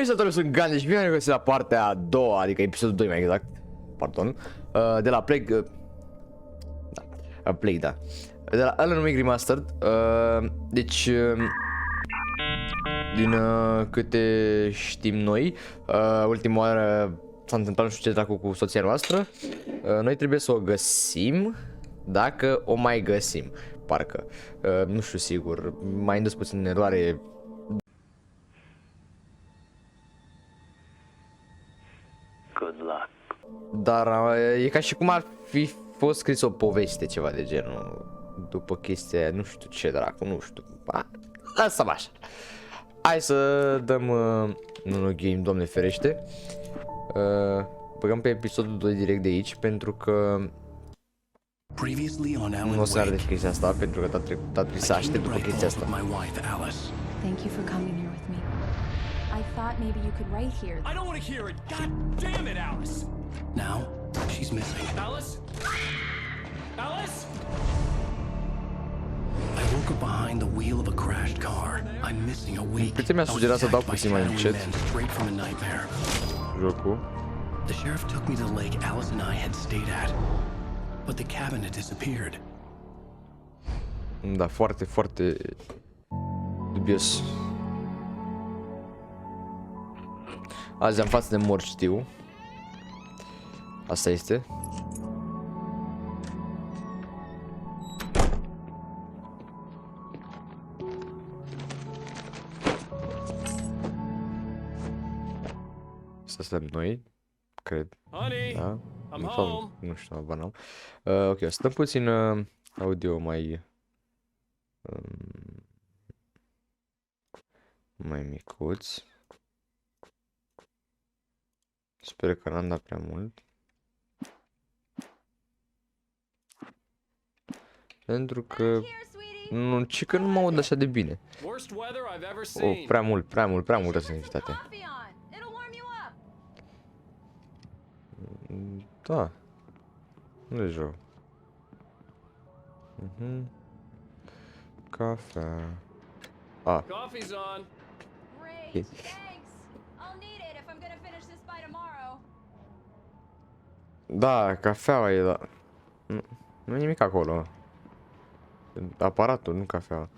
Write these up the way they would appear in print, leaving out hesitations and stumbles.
Salutare, sunt Gandhi și bine găsit la partea a doua, adică episodul 2 mai exact, pardon, de la Plague, Plague, da, de la Alan Wake Remastered. Deci, din câte știm noi, ultima oară s-a întâmplat nu știu ce dracu cu soția noastră. Noi trebuie să o găsim, dacă o mai găsim, parcă, nu știu sigur, mai îndus puțin în eroare. Dar e ca și cum ar fi fost scris o poveste, ceva de genul, după chestia aia, nu știu ce dracu, nu știu. Lasă-mă așa. Hai să dăm un game, Doamne ferește. Băgăm pe episodul 2 direct de aici, pentru că nu o să arde chestia asta, pentru că a trebuit să aștept după chestia asta. Thank you for coming here with me. I thought maybe you could write here. I don't want to hear it. God damn it, Alice. Now, she's missing. Alice? Alice? I woke up behind the wheel of a crashed car. I'm missing a week. Câte mi-a sugerat să dau puțin mai încet straight from a nightmare. jocul. The sheriff took me to the lake Alice and I had stayed at, but the cabin had disappeared. Da, foarte, foarte dubios. Azi am față de mort, știu. Asta este. Asta suntem noi, cred. Honey, Da? I'm home. Nu știu, habar n-am. Ok, o să dăm puțin audio mai mai micuț. Sper că n-am dat prea mult. Pentru că nu, ci că nu mă aud așa de bine. Worst weather I've ever Oh, seen. prea multă sensibilitate. Da. Nu e rău. Cafea. Ah. Coffee's on. Great, thanks. I'll need it if I'm gonna finish this by tomorrow. Da, cafeaua e, da. Nu e nimic acolo. Aparatul, nu cafeaua.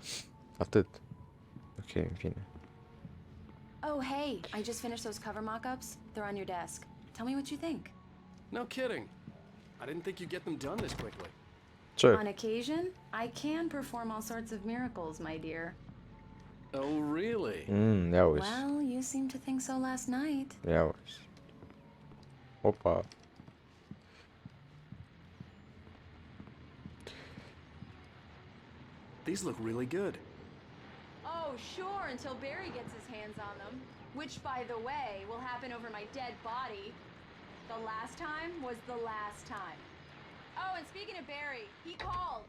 Atât. Ok, în fine. Oh, hey, I just finished those cover mock-ups. They're on your desk. Tell me what you think. No kidding. I didn't think you'd get them done this quickly. Ce? On occasion, I can perform all sorts of miracles, my dear. Oh, really? Ia uzi. Well, you seemed to think so last night. Ia uzi. Opa. These look really good. Oh, sure, until Barry gets his hands on them. Which, by the way, will happen over my dead body. The last time was the last time. Oh, and speaking of Barry, he called.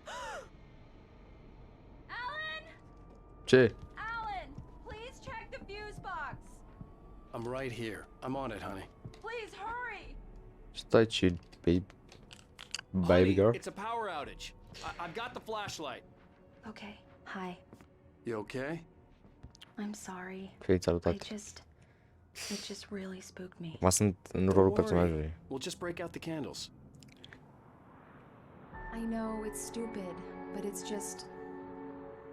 Alan! Ce? Alan, please check the fuse box. I'm right here. I'm on it, honey. Please hurry. Stai chill, baby. Baby Honey, girl. it's a power outage. I've got the flashlight. Okay, hi. You okay? I'm sorry. Fii salutat. It just really spooked me. Mă sunt în Don't rolul worry. personajului. We'll just break out the candles. I know it's stupid, but it's just,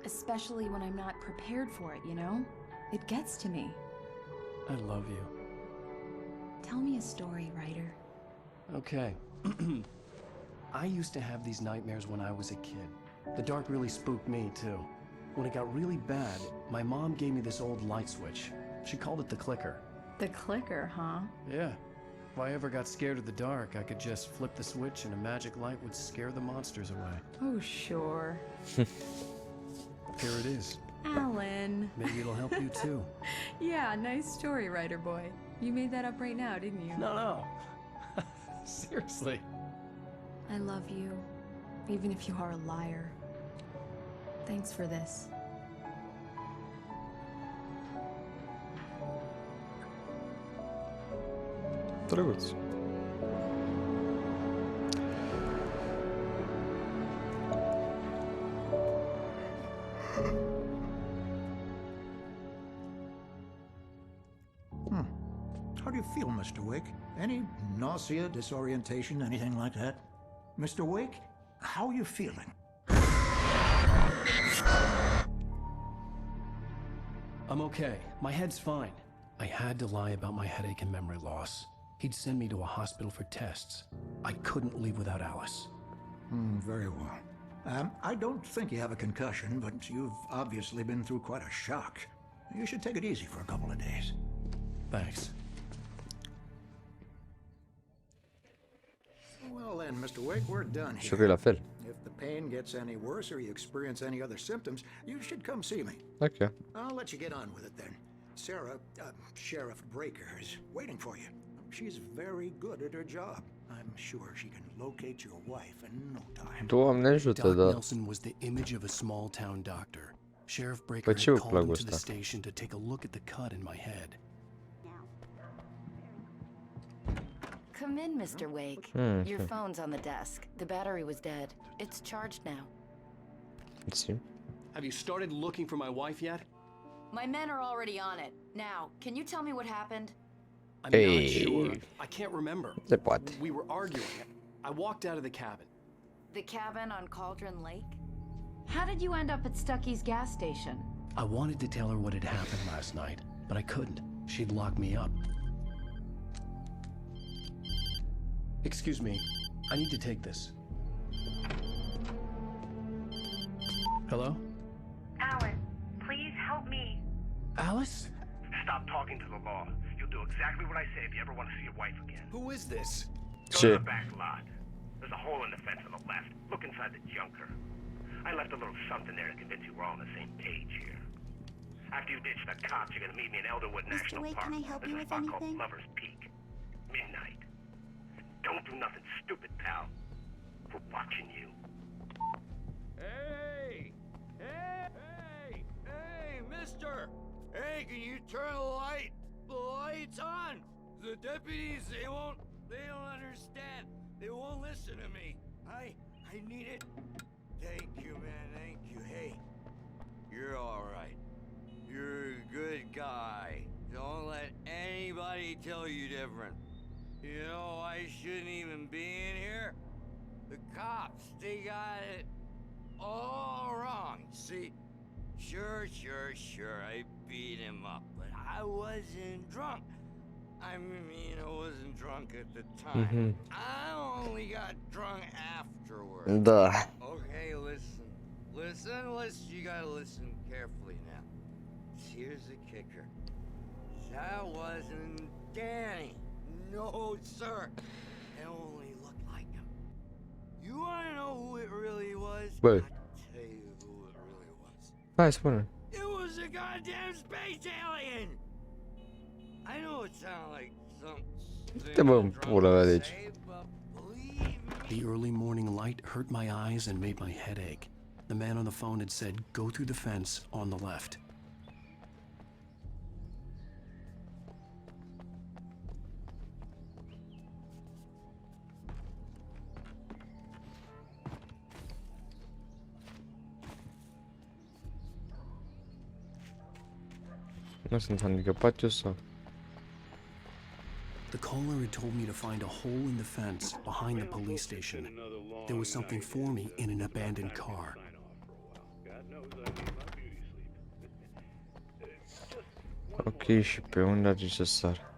especially when I'm not prepared for it, you know? It gets to me. I love you. Tell me a story, writer. Okay. I used to have these nightmares when I was a kid. The dark really spooked me, too. When it got really bad, my mom gave me this old light switch. She called it the clicker. The clicker, huh? Yeah. If I ever got scared of the dark, I could just flip the switch and a magic light would scare the monsters away. Oh, sure. Here it is. Alan. Maybe it'll help you, too. Yeah, nice story, writer boy. You made that up right now, didn't you? No. Seriously. I love you, even if you are a liar. Thanks for this. Drăguț. How do you feel, Mr. Wake? Any nausea, disorientation, anything like that? Mr. Wake, how are you feeling? I'm okay. My head's fine. I had to lie about my headache and memory loss. He'd send me to a hospital for tests. I couldn't leave without Alice. Very well. I don't think you have a concussion, but you've obviously been through quite a shock. You should take it easy for a couple of days. Thanks. Well then, Mr. Wake, we're done Și la here. fel. If the pain gets any worse or you experience any other symptoms, you should come see me. Ok. I'll let you get on with it then. Sarah, Sheriff Breaker, is waiting for you. She's very good at her job. I'm sure she can locate your wife in no time. Doamne ajută, Doc da. Nelson was the image of a small town doctor. Sheriff Breaker Păi ce had vă called him plac to the ăsta? station to take a look at the cut in my head. Come in, Mr. Wake. Your phone's on the desk. The battery was dead. It's charged now. Let's see. Have you started looking for my wife yet? My men are already on it. Now, can you tell me what happened? I'm Hey. not sure. I can't remember. Se poate. We were arguing. I walked out of the cabin. The cabin on Cauldron Lake? How did you end up at Stucky's gas station? I wanted to tell her what had happened last night, but I couldn't. She'd lock me up. Excuse me. I need to take this. Hello? Alan, please help me. Alice? Stop talking to the law. You'll do exactly what I say if you ever want to see your wife again. Who is this? Go Ce? to the back lot. There's a hole in the fence on the left. Look inside the junker. I left a little something there to convince you we're all on the same page here. After you ditch the cops, you're gonna meet me in Elderwood National Wake, Park. can I help There's you a with spot anything? called Lover's Peak. Midnight. Don't do nothing stupid, pal. We're watching you. Hey! Hey! Hey! Hey, mister! Hey, can you turn the light? The light's on! The deputies, they don't understand. They won't listen to me. I need it. Thank you, man, thank you. Hey, you're alright. You're a good guy. Don't let anybody tell you different. You know, I shouldn't even be in here. The cops, they got it all wrong. See, sure, I beat him up, but I wasn't drunk. I mean, I wasn't drunk at the time. I only got drunk afterwards. Da. Okay, listen. You gotta listen carefully now. Here's the kicker. That wasn't Danny. No, sir. It only looked like him. You wanna know who it really was? Bă. I'll tell you who it really was. Hai, spune. It was a goddamn space alien! I know it sounds like something Te bă, în I'm drunk pula mea to de aici. say, but believe me, The early morning light hurt my eyes and made my head ache. The man on the phone had said, go through the fence on the left. Nu sunt handicapat eu sau? The caller had told me to find a hole in the fence behind the police station. There was something for me in an abandoned car. Ok, și pe unde ar să sar?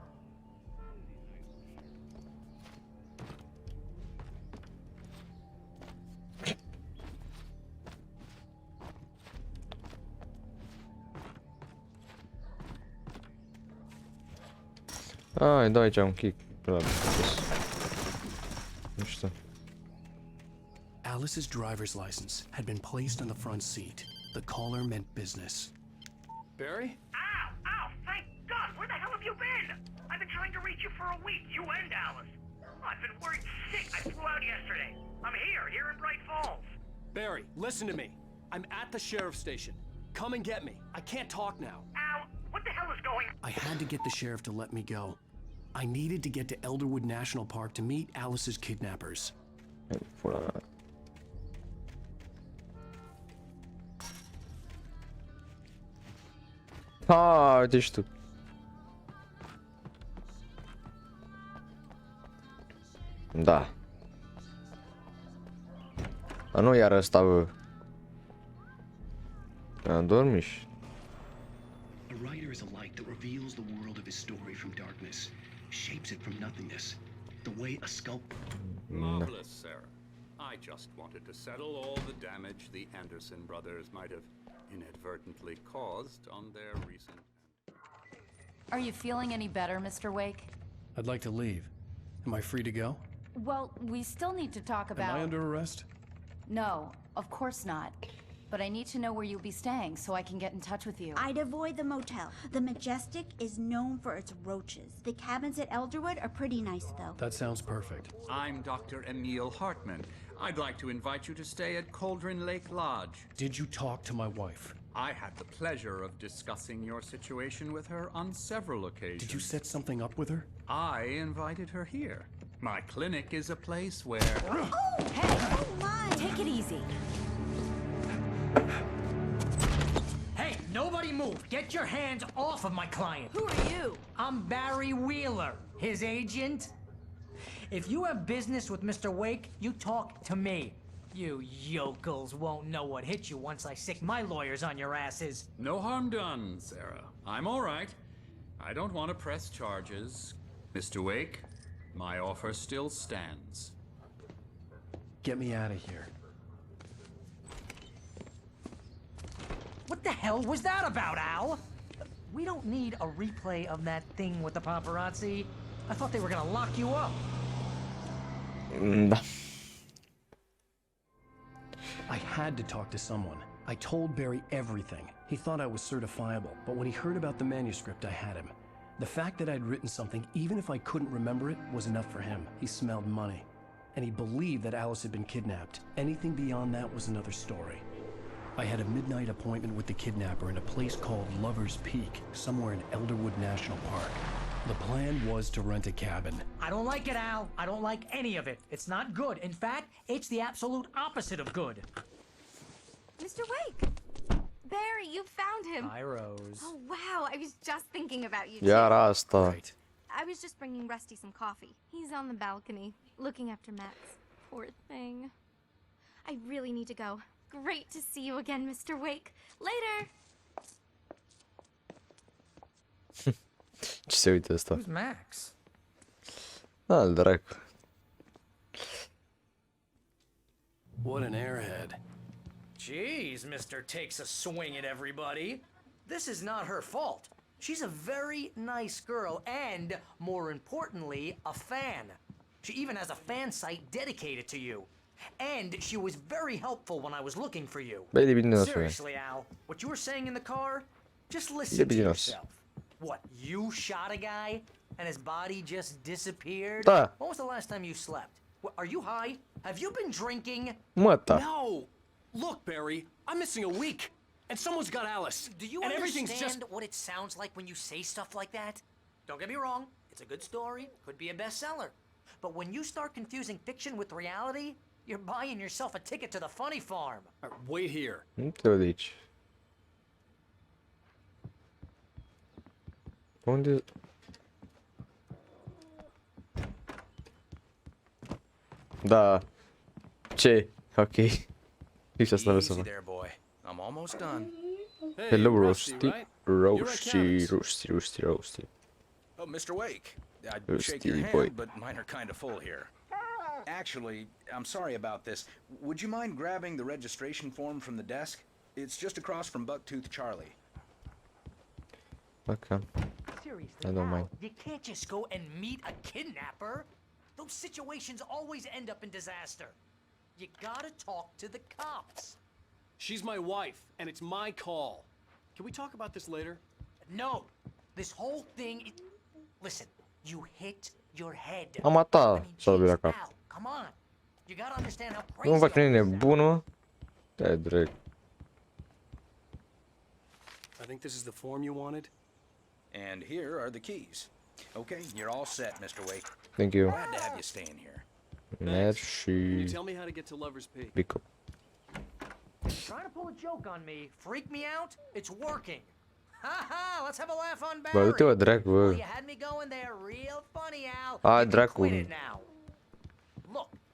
Ai, da aici un kick. Pe la nu știu. Alice's driver's license had been placed on the front seat. The caller meant business. Barry? Ow! Thank God! Where the hell have you been? I've been trying to reach you for a week, you and Alice. I've been worried sick. I flew out yesterday. I'm here in Bright Falls. Barry, listen to me. I'm at the sheriff's station. Come and get me. I can't talk now. Ow! What the hell is going on? I had to get the sheriff to let me go. I needed to get to Elderwood National Park to meet Alice's kidnappers. Pula mea. Ha, uite și tu. Da. Dar nu iar ăsta, bă. Am dormit. A writer is a light that reveals the world of his story from darkness, shapes it from nothingness, the way a sculptor. Marvelous, Sarah. I just wanted to settle all the damage the Anderson brothers might have inadvertently caused on their recent... Are you feeling any better, Mr. Wake? I'd like to leave. Am I free to go? Well, we still need to talk about... Am I under arrest? No, of course not. But I need to know where you'll be staying so I can get in touch with you. I'd avoid the motel. The Majestic is known for its roaches. The cabins at Elderwood are pretty nice, though. That sounds perfect. I'm Dr. Emil Hartman. I'd like to invite you to stay at Cauldron Lake Lodge. Did you talk to my wife? I had the pleasure of discussing your situation with her on several occasions. Did you set something up with her? I invited her here. My clinic is a place where... Oh, hey! Oh, my! Take it easy. Hey, nobody move! Get your hands off of my client! Who are you? I'm Barry Wheeler, his agent. If you have business with Mr. Wake, you talk to me. You yokels won't know what hit you once I sick my lawyers on your asses. No harm done, Sarah. I'm all right. I don't want to press charges. Mr. Wake, my offer still stands. Get me out of here. What the hell was that about, Al? We don't need a replay of that thing with the paparazzi. I thought they were gonna lock you up. I had to talk to someone. I told Barry everything. He thought I was certifiable, but when he heard about the manuscript, I had him. The fact that I'd written something, even if I couldn't remember it, was enough for him. He smelled money. And he believed that Alice had been kidnapped. Anything beyond that was another story. I had a midnight appointment with the kidnapper in a place called Lover's Peak, somewhere in Elderwood National Park. The plan was to rent a cabin. I don't like it, Al. I don't like any of it. It's not good. In fact, it's the absolute opposite of good. Mr. Wake! Barry, you found him. Hi, Rose. Oh, wow. I was just thinking about you, Iar too. asta. Right. I was just bringing Rusty some coffee. He's on the balcony, looking after Max. Poor thing. I really need to go. Great to see you again, Mr. Wake. Later! Ce se uită ăsta? Who's Max? Al dracu. What an airhead. Jeez, Mr. Takes a swing at everybody. This is not her fault. She's a very nice girl and, more importantly, a fan. She even has a fan site dedicated to you. And she was very helpful when I was looking for you. Seriously, Al, what you were saying in the car, just listen to yourself. What, you shot a guy and his body just disappeared? Da. When was the last time you slept? What, are you high? Have you been drinking? No! Look, Barry, I'm missing a week. And someone's got Alice. Do you and understand everything's just... what it sounds like when you say stuff like that? Don't get me wrong, it's a good story, could be a bestseller. But when you start confusing fiction with reality, you're buying yourself a ticket to the funny farm. Wait here. Nu te văd aici. Unde? Da. Ce? Ok. Nici asta vreau să fac. I'm almost done. Hello, Roasty. Roasty. Oh, Mr. Wake. I'd Roasty shake your hand, boy. but mine are kind of full here. Actually, I'm sorry about this. Would you mind grabbing the registration form from the desk? It's just across from Bucktooth Charlie. Okay. Seriously, I don't Al, mind. you can't just go and meet a kidnapper. Those situations always end up in disaster. You gotta talk to the cops. She's my wife, and it's my call. Can we talk about this later? No, this whole thing. Listen, you hit your head. Am ta să l la cap. Al, come on. You gotta understand how Nu mă crazy. fac nene bună. Dai drept. I think this is the form you wanted. And here are the keys. Okay, you're all set, Mr. Wake. Thank you. Glad to have you staying here. Can you Merci. tell me how to get to Lover's Peak? Pick up. Trying to pull a joke on me, freak me out? It's working. Ha ha! Let's have a laugh on Bă, Barry. du-te, bă, dracu, Well, bă. you had me going there, real funny, Al. Hai, You can dracu. quit it now.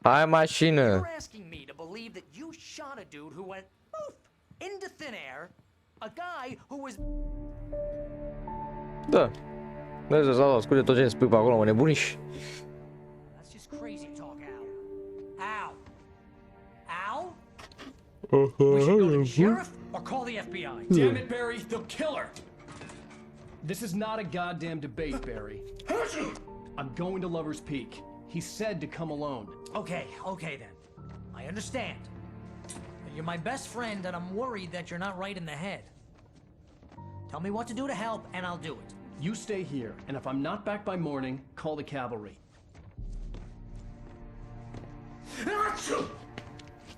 Hai mașină. You're asking me to believe that you shot a dude who went poof into thin air, a guy who was... Da. Vezi, să asculte tot ce îmi spui pe acolo, mă nebuniși. That's just crazy talk, Al. Al? Al? We should go to the sheriff or call the FBI. Damn it, Barry, they'll kill her! This is not a goddamn debate, Barry. I'm going to Lover's Peak. He said to come alone. Okay then. I understand. You're my best friend and I'm worried that you're not right in the head. Tell me what to do to help and I'll do it. You stay here, and if I'm not back by morning, call the cavalry.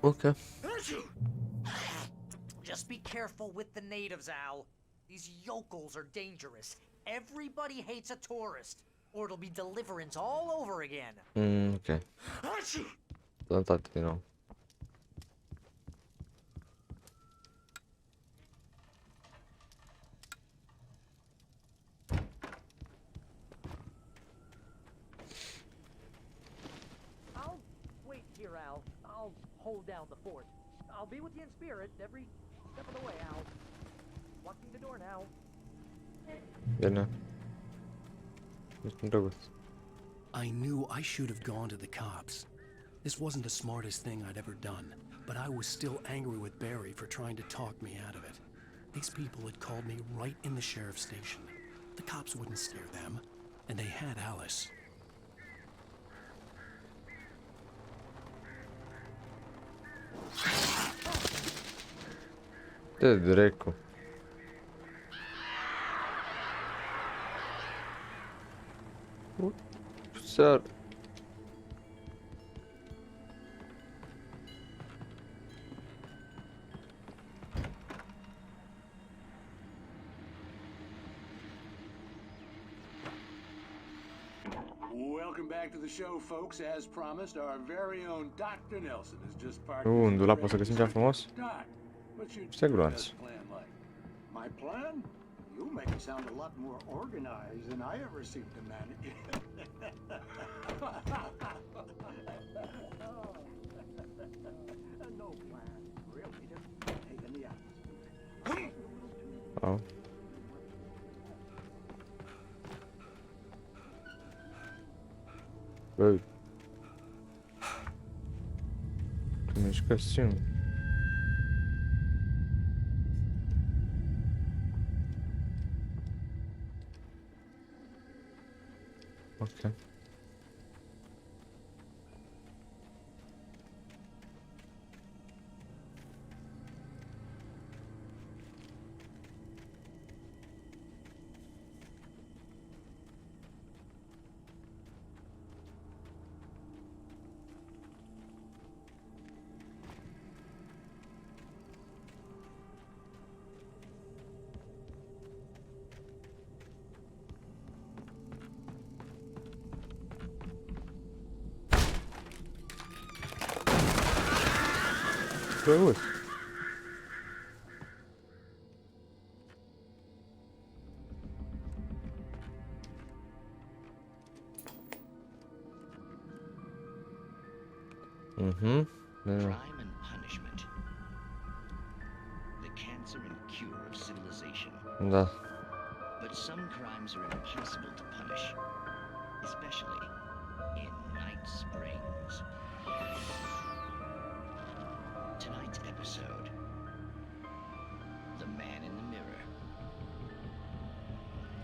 Okay. Just be careful with the natives, Al. These yokels are dangerous. Everybody hates a tourist, or it'll be deliverance all over again. Ok. Dăm toate din nou. I'll wait here, Al. I'll hold down the fort. I'll be with you in spirit every step of the way, Al. Locking the door now. Bine. Ești drăguț. I knew I should have gone to the cops. This wasn't the smartest thing I'd ever done, but I was still angry with Barry for trying to talk me out of it. These people had called me right in the sheriff's station. The cops wouldn't scare them, and they had Alice. Ce dracu. Sir. Welcome back to the show, folks. As promised, our very own Dr. Nelson has just parked. Un dulap o să găsim cea frumos? Doc, what's your Ce gloanț. plan like? My plan? You make it sound a lot more organized than I ever seem to manage. No plan, really, just taking the atmosphere. Au. Băi. Tu mișcă singur. Ok. Drăguț. Crime and punishment. The cancer and cure of civilization. Da. But some crimes are impossible to punish, especially in Night Springs. Tonight's episode, The Man in the Mirror.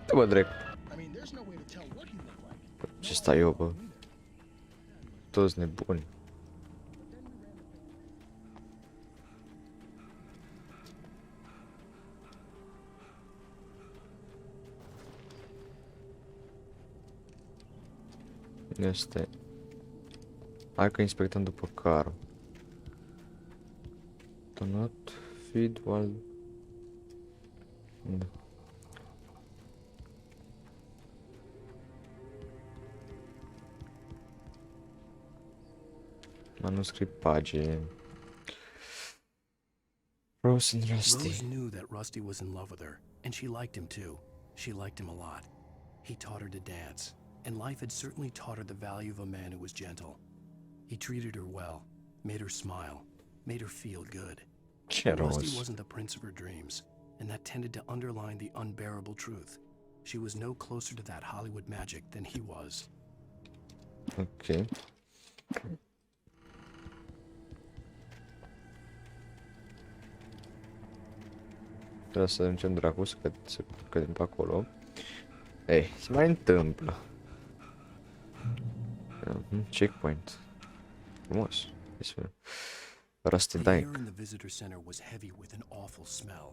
Da, bă, drept. I mean, there's no way to tell what he looked like. Ce stai eu, bă? Toți nebuni. Este. Hai că inspectăm după carul. Do not feed while... Da. Manuscript pagine. Rose and Rusty. Rose knew that Rusty was in love with her, and she liked him too. She liked him a lot. He taught her to dance, and life had certainly taught her the value of a man who was gentle. He treated her well, made her smile, made her feel good. Ce Rusty rost. wasn't the prince of her dreams, and that tended to underline the unbearable truth. She was no closer to that Hollywood magic than he was. Ok. Trebuie să vedem ce dracu să cădem pe acolo. Ei, se mai întâmplă. Checkpoint. Frumos. Rusty The air Dyke. in the visitor center was heavy with an awful smell,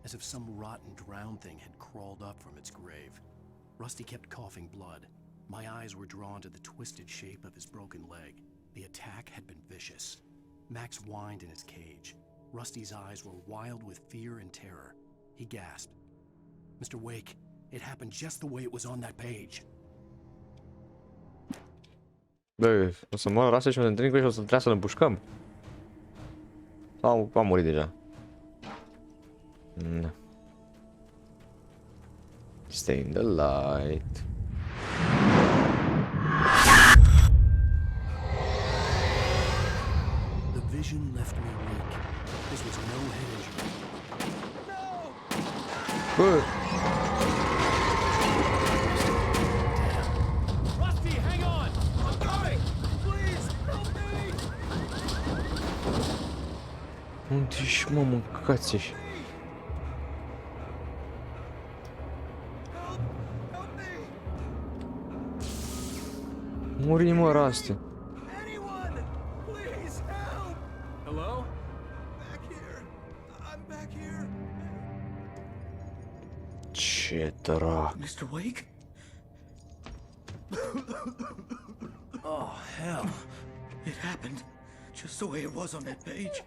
as if some rotten drowned thing had crawled up from its grave. Rusty kept coughing blood. My eyes were drawn to the twisted shape of his broken leg. The attack had been vicious. Max whined in his cage. Rusty's eyes were wild with fear and terror. He gasped. Mr. Wake, it happened just the way it was on that page. Bă, o să moară Rusty și o să întâlnim cu el și o să trebuie să-l împușcăm. Sau a murit deja. No. Stay in the light. The vision left me weak. This was no head injury. Bă! Rusty, hang on! I'm coming! Please, help me! Unde ești, mă, mâncați-și? Muri, mă, Rusty. Anyone! Please help! Hello? Back here. I'm back here. Ce drac. Mr. Wake? Oh, hell. It happened just the way it was on that page.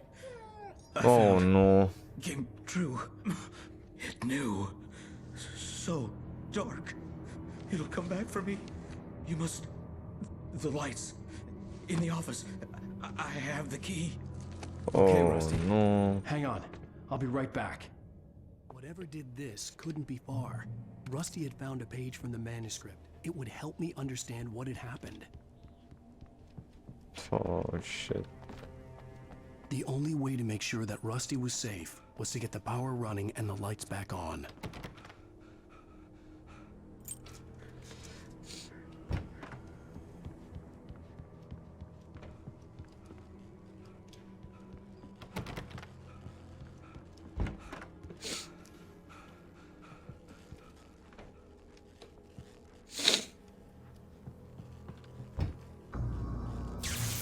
Oh, no. Came true. It knew. So dark. It'll come back for me. You must... The lights. In the office. I have the key. Okay, Oh, Rusty. no. Hang on. I'll be right back. Whatever did this couldn't be far. Rusty had found a page from the manuscript. It would help me understand what had happened. Oh, shit. The only way to make sure that Rusty was safe was to get the power running and the lights back on.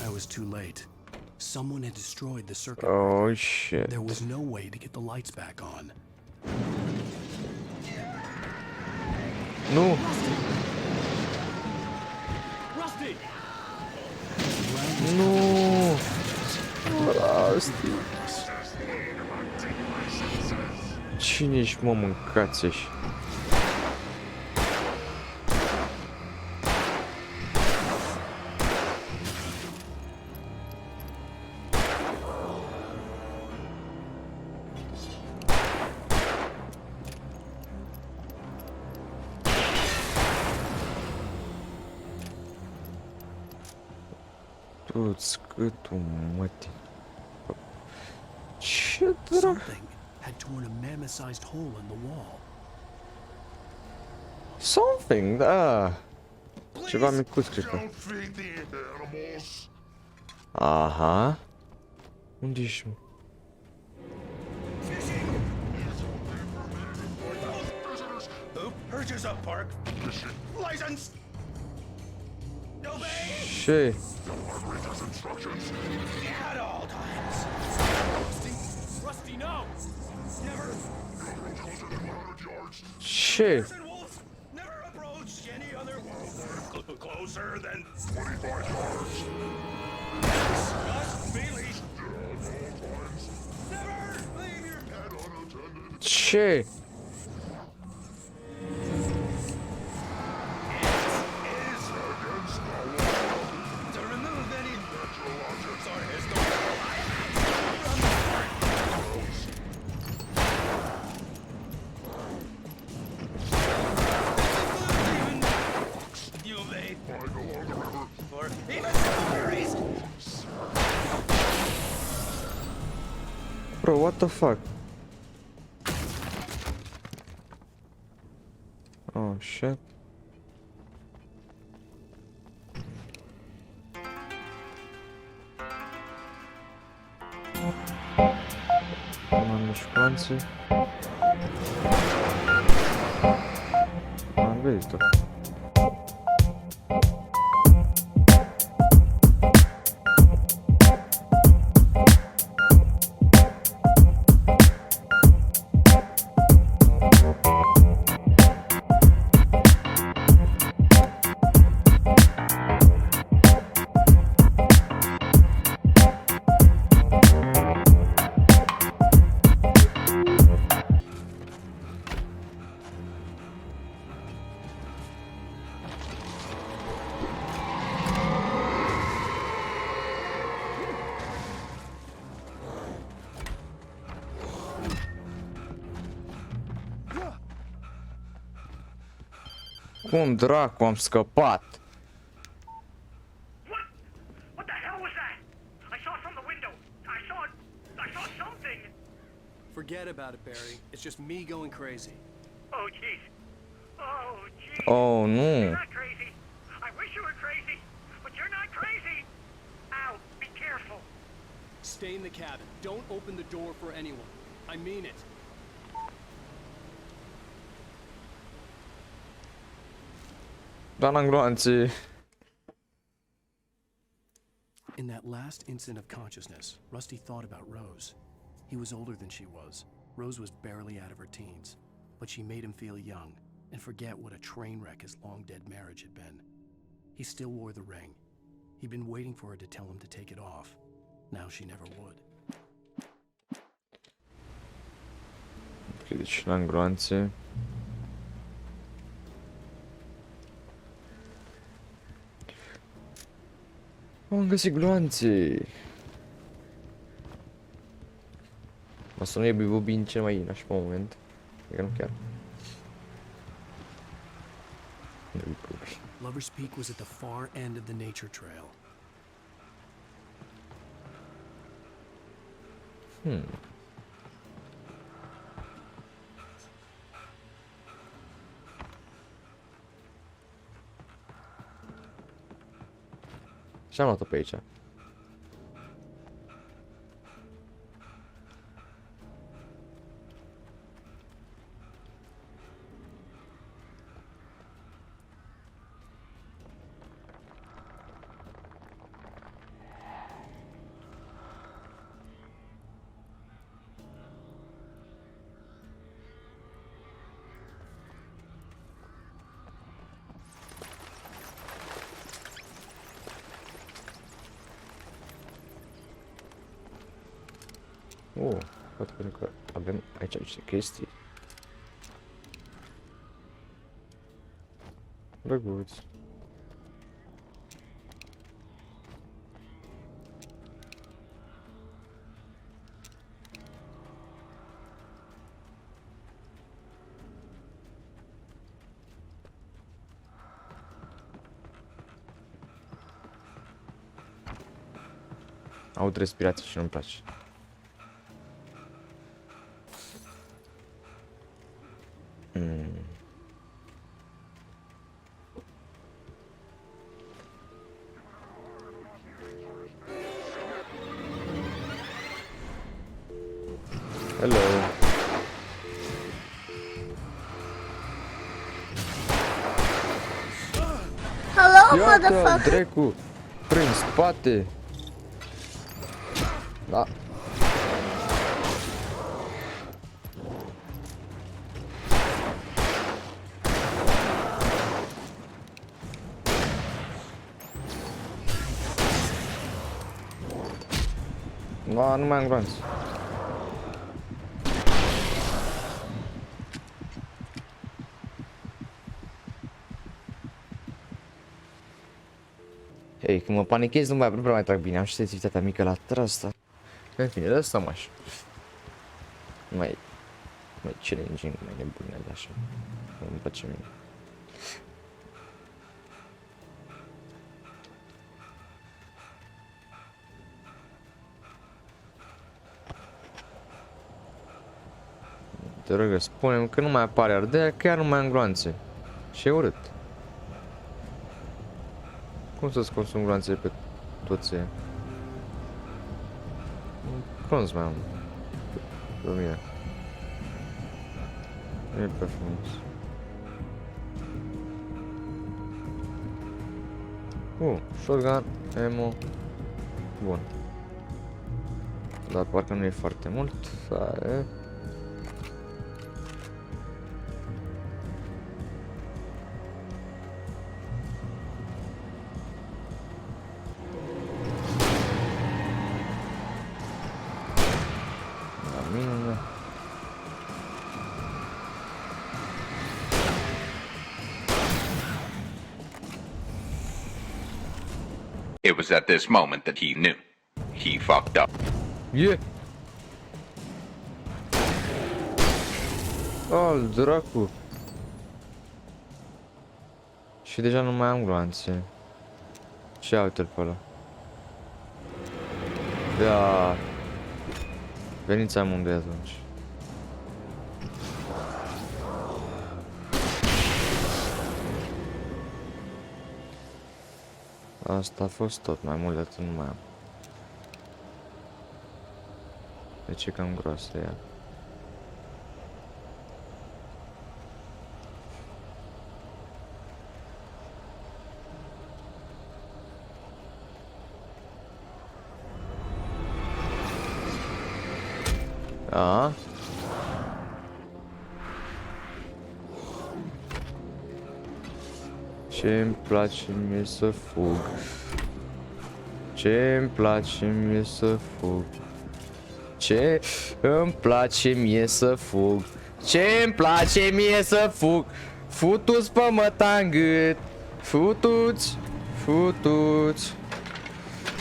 I was too late. Someone had destroyed the circuit. Oh, shit. There was no way to get the lights back on. Nu! Rusty! Nu! Rusty! Cine ești, mă, mâncați-și? Du-ți câtul, mătii. Ce drac? Something had torn a mammoth-sized hole in the wall. Something, da. Ceva micuț, cred că. Aha. Unde ești, mă? Who purchased a park license? Obey! Ce? At all times. Rusty, no! Never. Ce? Wolf, never approach any other wolf closer than 25 yards. Just Bailey. Never leave your pet unattended. Ce? To remove any metrologics or historical you may or even stories Bro, what the fuck? Oh shit. Am mișcanțe. Am văzut-o. Cum dracu am scăpat? What the hell was that? I saw it from the window. I saw something. Forget about it, Barry. It's just me going crazy. Oh jeez. Oh jeez. Oh nu. You're not crazy. I wish you were crazy, but you're not crazy. Ow, be careful. Stay in the cabin. Don't open the door for anyone. I mean it. Doamna gloanțe. In that last instant of consciousness, Rusty thought about Rose. He was older than she was. Rose was barely out of her teens, but she made him feel young and forget what a train wreck his long-dead marriage had been. He still wore the ring. He'd been waiting for her to tell him to take it off. Now she never would. Ok, deci la gloanțe. Am găsit gloanțe. O să nu e bibobin cel mai nașpa moment. E că nu chiar. Lover's Peak was at the far end of the nature trail. Și am luat-o pe aici. Poate pentru că avem aici niște chestii. Drăguți. Aud respirație și nu-mi place. Hello. Hello, Iată, motherfucker. dracu, prin spate. Da. Nu mai am glanț. Ei, când mă panichez nu prea mai trag bine, am și sensibilitatea mică la asta. În fine, lăsăm așa. Mai challenging, mai nebune de așa. Nu-mi place mie. Te rog, spune-mi că nu mai apare ardea, chiar nu mai am gloanțe. Și e urât. Cum să-ți consum gloanțele pe toți ăia? Bronz mai am. Pe mine. Nu e prea frumos. Shotgun, ammo. Bun. Dar parcă nu e foarte mult. Are. La mine. It was at this moment that he knew. He fucked up. Yeah. Oh, dracu. Și deja nu mai am gloanțe. Și uite-l pe ăla. Ia. Veniți amândoi atunci. Asta a fost tot, mai mult de atât nu mai am. Deci e cam groasă ea. A? Ce-mi place mie să fug. Ce-mi place mie să fug. Ce îmi place mie să fug. Ce-mi place mie să fug. Futu-ți pe măta în gât. Futu-ți. Futu-ți.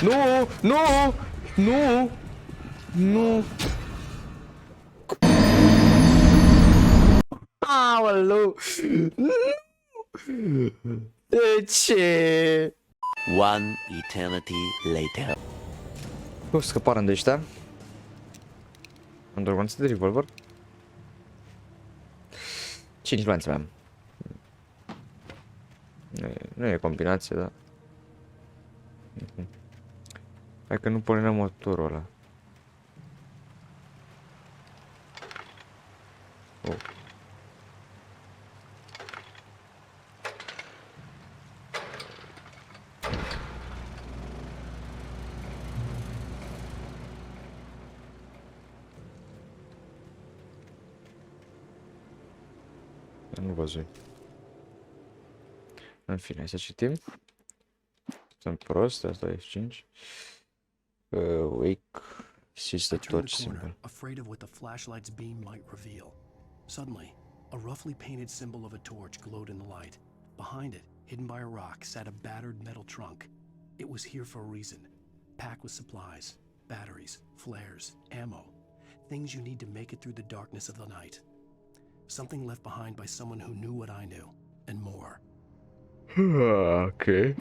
Nu, nu, nu, nu. Aoleu. De ce? One eternity later. Nu scăparăm de ăștia. Am doar gloanțe de revolver. 5 gloanțe mai am. Nu e combinație, da. Hai că nu pornim motorul ăla. Oh. Nu văzui. În fine, hai să citim. Sunt prost, asta e 5. Wake sees the torch symbol. Afraid of what the flashlight's beam might reveal. Suddenly, a roughly painted symbol of a torch glowed in the light. Behind it, hidden by a rock, sat a battered metal trunk. It was here for a reason. Packed with supplies, batteries, flares, ammo. Things you need to make it through the darkness of the night. Something left behind by someone who knew what I knew, and more. Okay.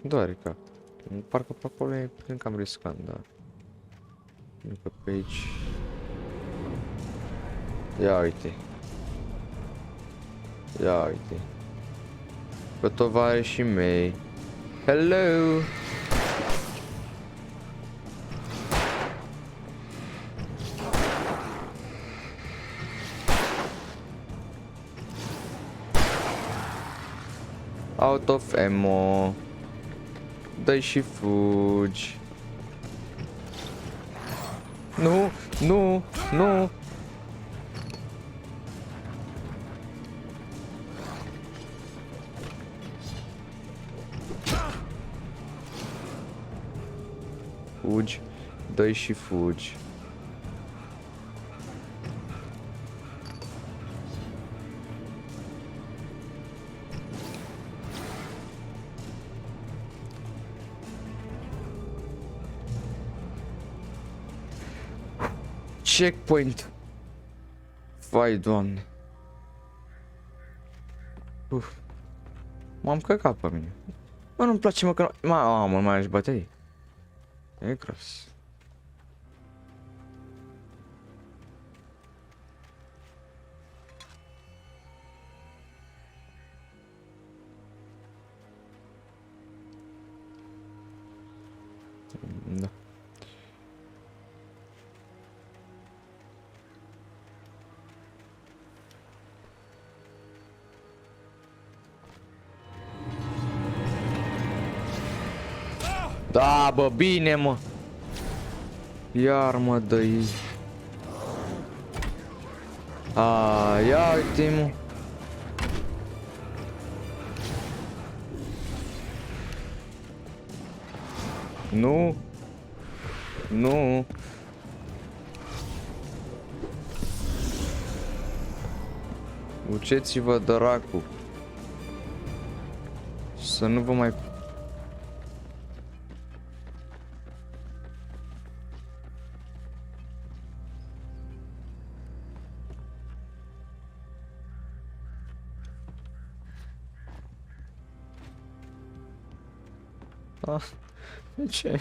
Doare cap. Parcă pe acolo e cam riscant, da. Încă pe aici. Ia uite. Ia uite. Pe tovarășii mei. Hello! Out of ammo. Dă-i și fugi. Nu, nu, nu. Fugi, dă-i și fugi. Checkpoint. Vai, Doamne. M-am căcat pe mine. Mă, nu-mi place, mă, că nu... Mamă, nu mai ai baterii. E gros. Da. Da, bă, bine, mă. Iar mă dă-i. Ia uite-mă. Nu. Nu. Duceți-vă, dracu. Să nu vă mai... De ce?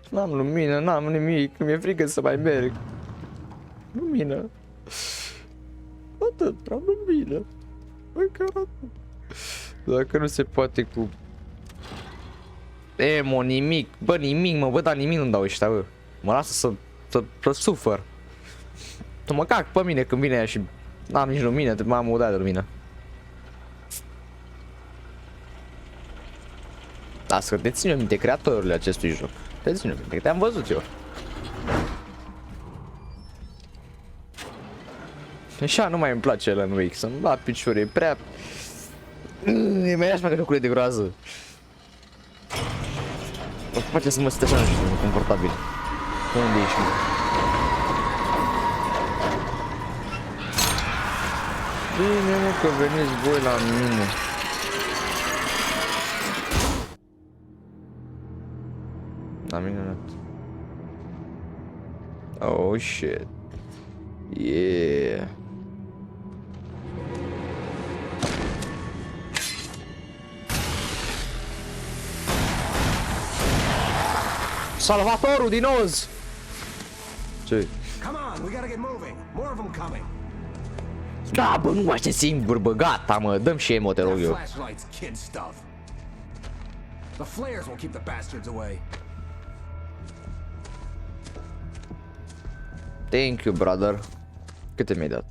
N-am lumină, n-am nimic, mi-e frică să mai merg. Lumină. Atât, am lumină. Măcar atât. Dacă nu se poate cu... Emo, nimic. Bă, nimic, mă, bă, dar nimic nu-mi dau ăștia, bă. Mă lasă să sufăr. Să mă cac pe mine când vine aia și n-am nici lumină, m-am mutat de lumină. Lasă că te țin eu minte, creatorul acestui joc. Te țin eu minte, că te-am văzut eu. Așa nu mai îmi place el în Wake, să-mi bat picior, e prea... E mai așa că jocurile de groază. O face să mă simt așa, nu știu, confortabil. Unde ești, mă? Bine, mă, că veniți voi la mine. La minunat. Oh shit. Yeah. Salvatorul din Oz. Ce? Come on, we gotta get moving. More of them coming. Da, bă, nu mai știu singur, bă, gata, mă, dăm și emo, te rog eu. Flashlights, kid stuff. The flares will keep the bastards away. Thank you, brother. Câte mi-ai dat?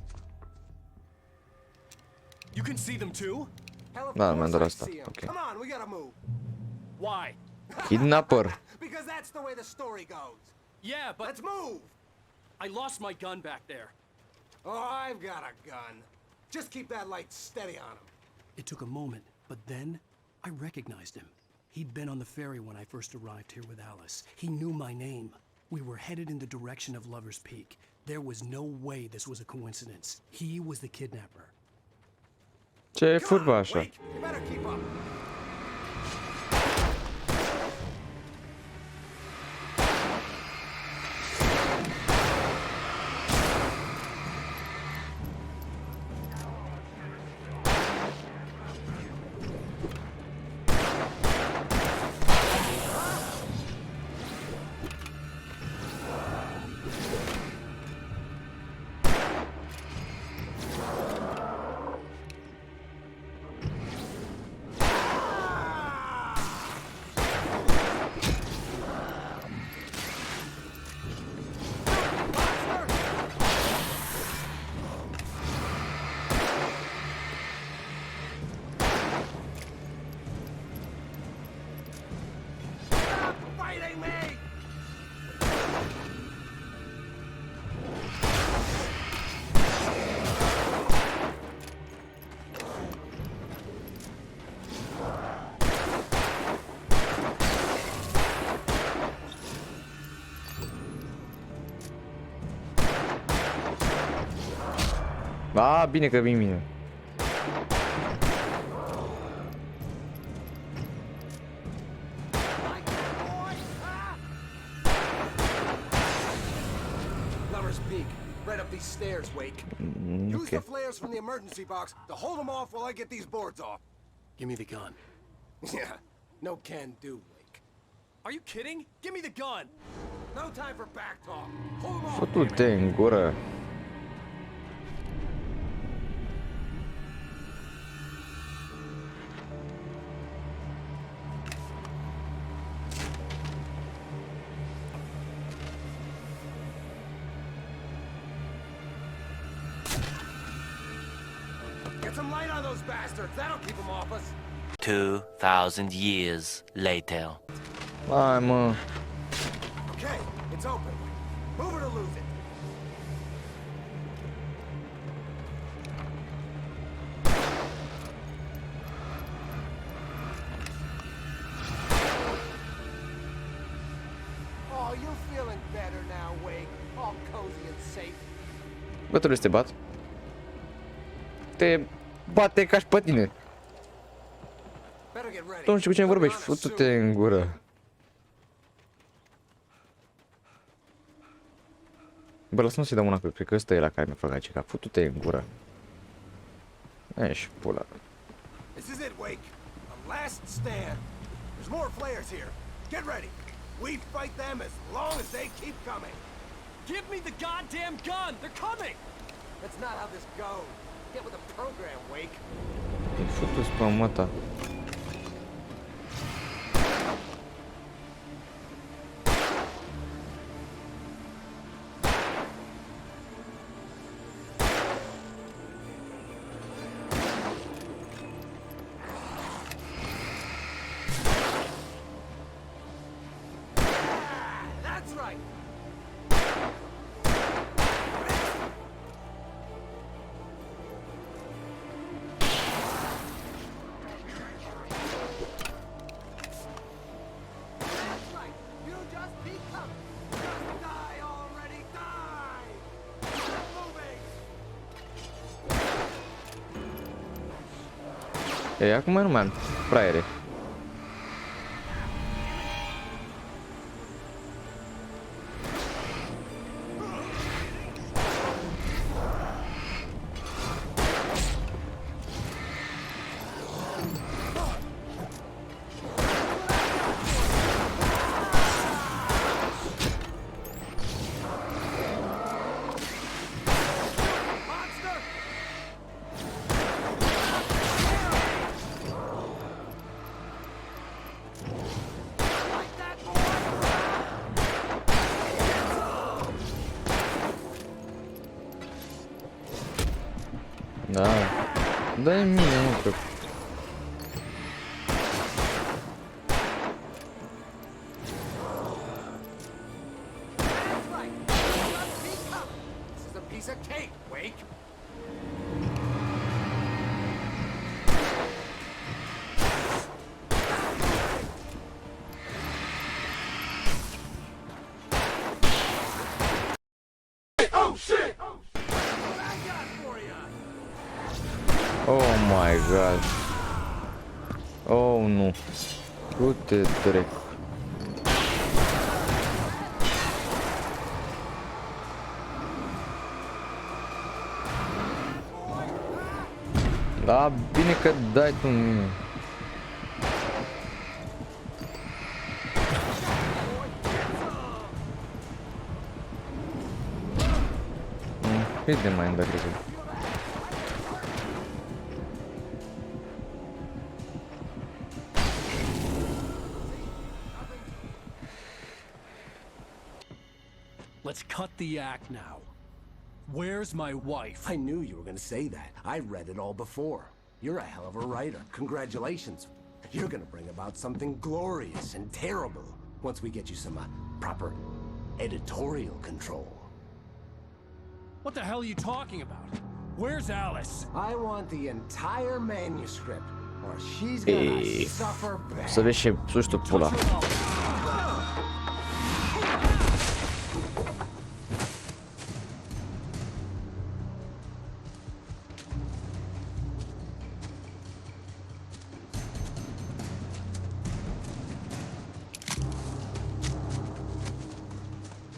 You can see them too? Da, mi-am dat asta. Ok. Come on, we gotta move. Why? Kidnapper. Because that's the way the story goes. Yeah, but Let's move. I lost my gun back there. Oh, I've got a gun. Just keep that light steady on him. It took a moment, but then I recognized him. He'd been on the ferry when I first arrived here with Alice. He knew my name. We were headed in the direction of Lover's Peak. There was no way this was a coincidence. He was the kidnapper. Ce e furba așa? You better keep up. A, bine că vin mine. Lover's Peak. right up these stairs, Wake. Use the flares from the emergency box to hold them off while I get these boards off. Give me the gun. Yeah, no can do, Wake. Are you kidding? Give me the gun! No time for back talk. Hold them off. Futu-te în gură. Get some light on those bastards. That'll keep them off us. 2,000 years later. Hai, mă. Okay, it's open. Move it or lose it. Oh, you feeling better now, Wake? All cozy and safe. Bă, trebuie să te bat. Te bate ca și pe tine. Tu nu știu cu cine vorbești, futu-te în gură. Bă, lasă-mă să-i dau una, cred că ăsta e la care mi-a făcut aici, ca futu-te în gură. Ești pula. This is it, Wake. A last stand. There's more flares here. Get ready. We fight them as long as they keep coming. Give me the goddamn gun! They're coming! That's not how this goes. Get with the program, Wake. E futu-ți pe măta. That's right. That's right. You just keep coming. Just die already. Die. Keep moving. E, acum nu mai am fraiere. Da. Dă-i mie, mă, că... This is a piece of cake, Wake. Oh shit! Oh my god. Oh, nu. Du-te drept. Da, bine că dai tu în mine. Cât de mai îmi dă cred. Let's cut the act now. Where's my wife? I knew you were gonna say that. I read it all before. You're a hell of a writer. Congratulations. You're gonna bring about something glorious and terrible once we get you some proper editorial control. What the hell are you talking about? Where's Alice? I want the entire manuscript, or she's gonna suffer bad. Să vezi ce suși tu pula.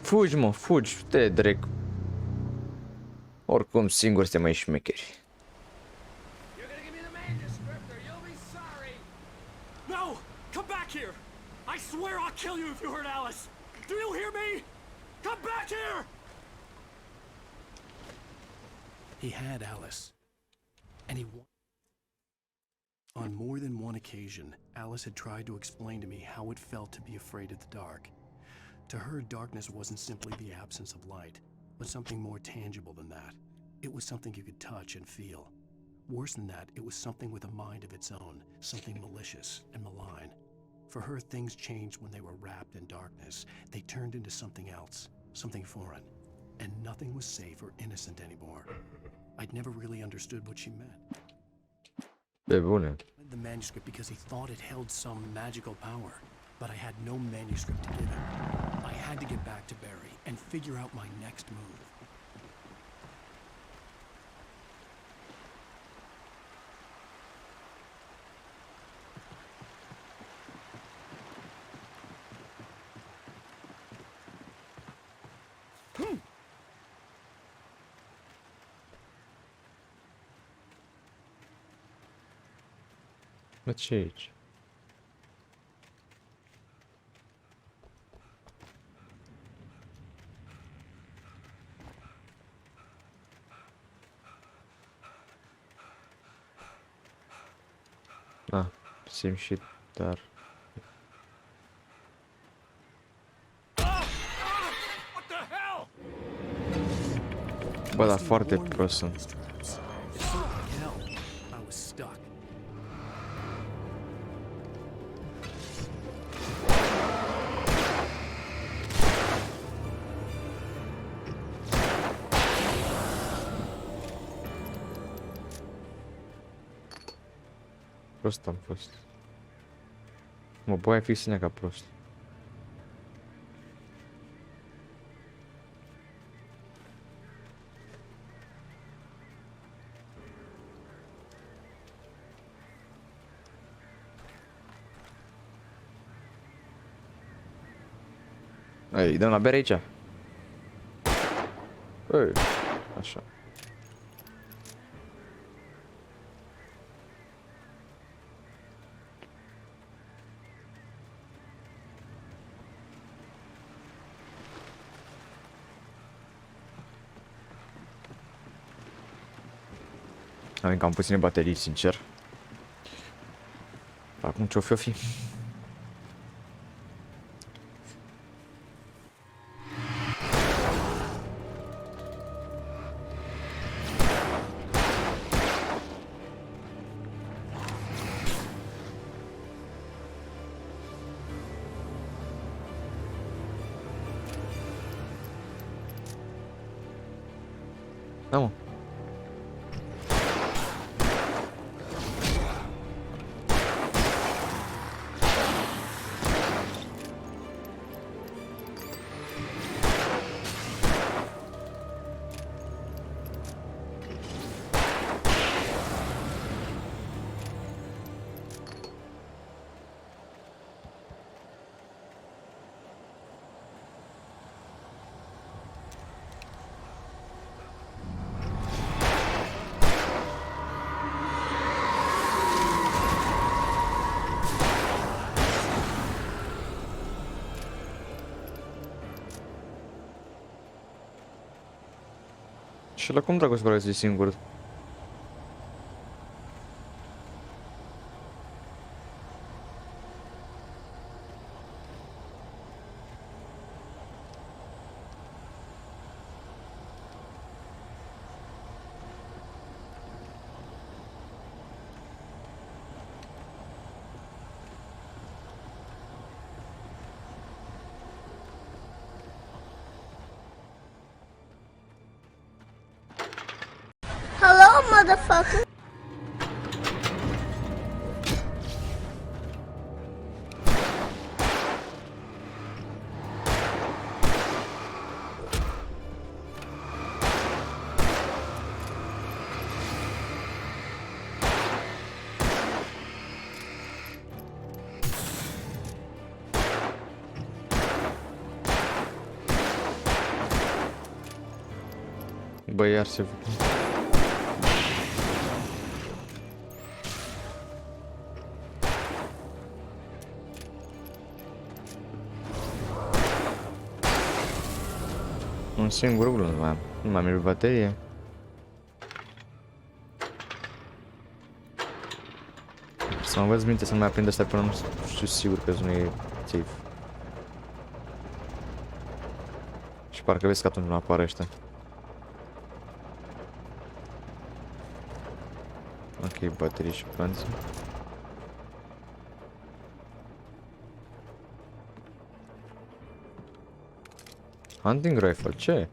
Fugi, mă, fugi, te drec. Oricum, singur suntem mai șmecheri. No! Come back here! I swear I'll kill you if you hurt Alice! Do you hear me? Come back here! He had Alice. And he won. On more than one occasion, Alice had tried to explain to me how it felt to be afraid of the dark. To her, darkness wasn't simply the absence of light, but something more tangible than that. It was something you could touch and feel. Worse than that, it was something with a mind of its own, something malicious and malign. For her, things changed when they were wrapped in darkness. They turned into something else, something foreign, and nothing was safe or innocent anymore. I'd never really understood what she meant. Pe bune. The manuscript because he thought it held some magical power, but I had no manuscript to give him. I had to get back to Barry and figure out my next move. Mă, ce e aici? Ah, simt și dar. Bă, dar foarte prost sunt. I was stuck. Prost am fost. Mă, băia fix ca prost. Ei, dăm la bere aici. Ei, așa. Avem cam puține baterii, sincer. Acum ce-o fi? Da, mă. Și la cum dracu să singur? Hello, motherfucker. Bă, iar se văd. Un singur glu nu mai am. Nu mai am baterie. Să mă învăț minte să nu mai aprind asta până nu știu sigur că nu e safe. Și parcă vezi că atunci nu apare ăștia. Ok, baterii și planți. Hunting rifle, ce?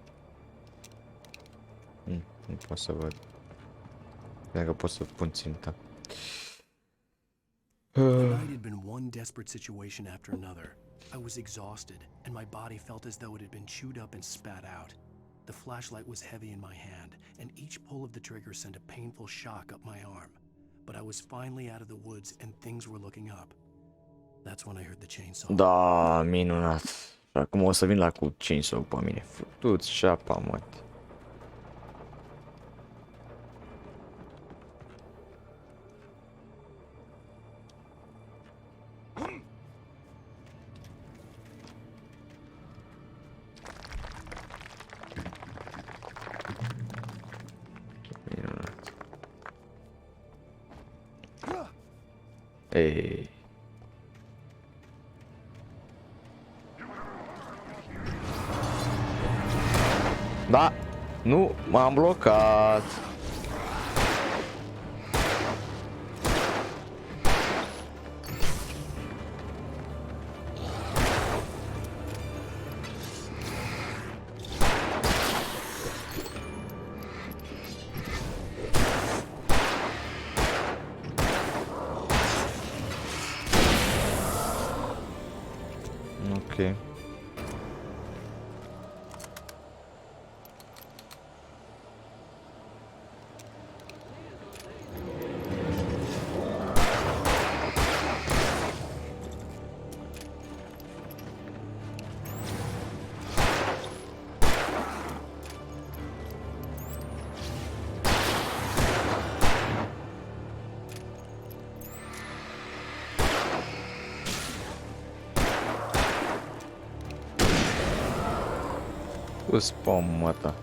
Nu pot să văd. Cred că pot să pun ținta. Tonight had been one desperate situation after another. I was exhausted, and my body felt as though it had been chewed up and spat out. The flashlight was heavy in my hand, and each pull of the trigger sent a painful shock up my arm. But I was finally out of the woods, and things were looking up. That's when I heard the chainsaw. Da, minunat. Acum o să vin la cu chainsaw pe mine. Futu-ți șapa, mă. Ei. Da, nu, m-am blocat. Ok. Spamata.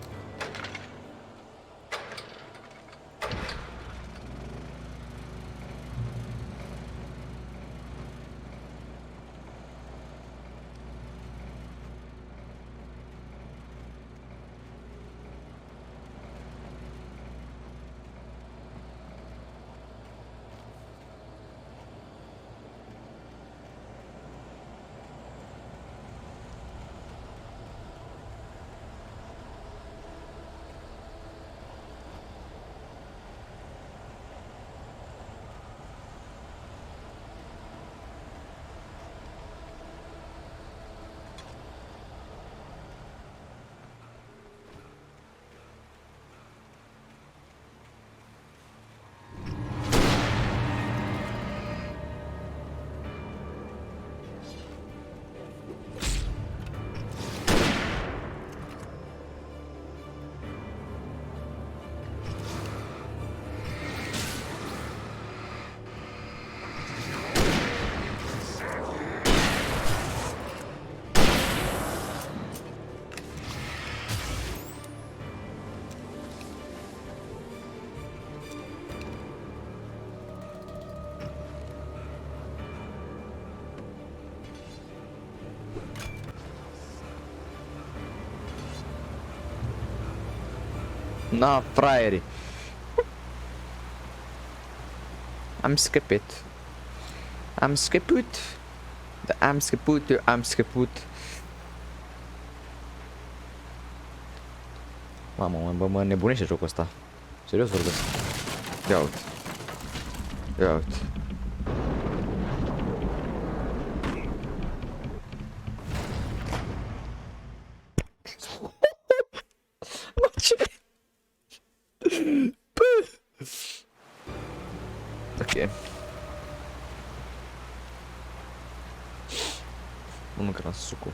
Na, fraierii. Am scăpat. Am scăpat. Da, am scăpat, eu am scăpat. Mamă, mă nebunește jocul ăsta. Serios vorbesc. Ia uite. Ia uite. Ok. Nu mâncă sucul.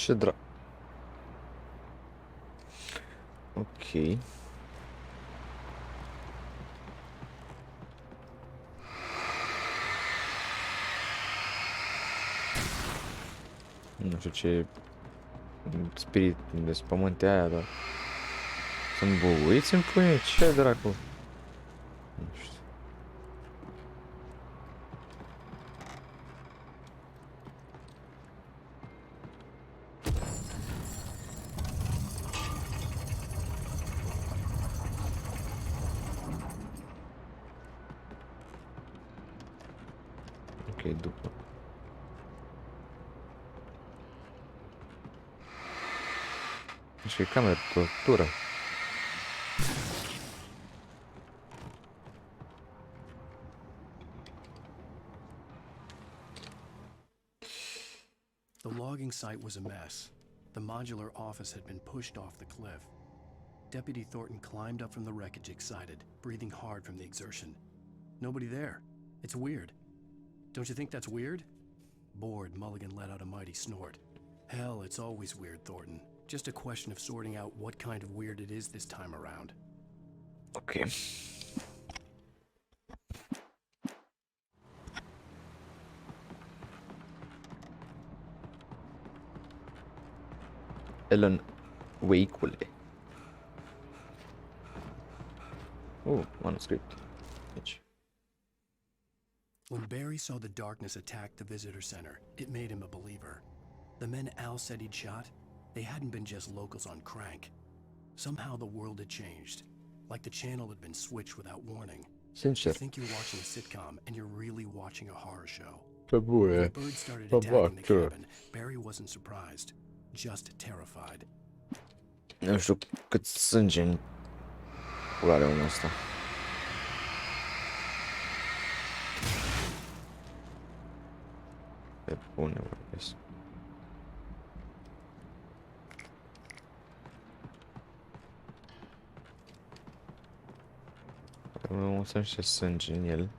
Ce Ok. Nu știu ce spirit de spământe aia, dar sunt bubuiți în pâine? Ce dracu? Nu știu. Ok, după. Deci e cameră de tortură. The logging site was a mess. The modular office had been pushed off the cliff. Deputy Thornton climbed up from the wreckage excited, breathing hard from the exertion. Nobody there. It's weird. Don't you think that's weird? Bored, Mulligan let out a mighty snort. Hell, it's always weird, Thornton. Just a question of sorting out what kind of weird it is this time around. Ok. Alan Wake-ule. Manuscript. Deci. When Barry saw the darkness attack the visitor center, it made him a believer. The men Al said he'd shot, they hadn't been just locals on crank. Somehow the world had changed, like the channel had been switched without warning. Sincer. You think you're watching a sitcom, and you're really watching a horror show. Pe bune. When the birds started attacking the cabin, Barry wasn't surprised, just terrified. Nu știu cât sânge în pula are omul ăsta. Pe bune vorbesc. O să niște sânge în el.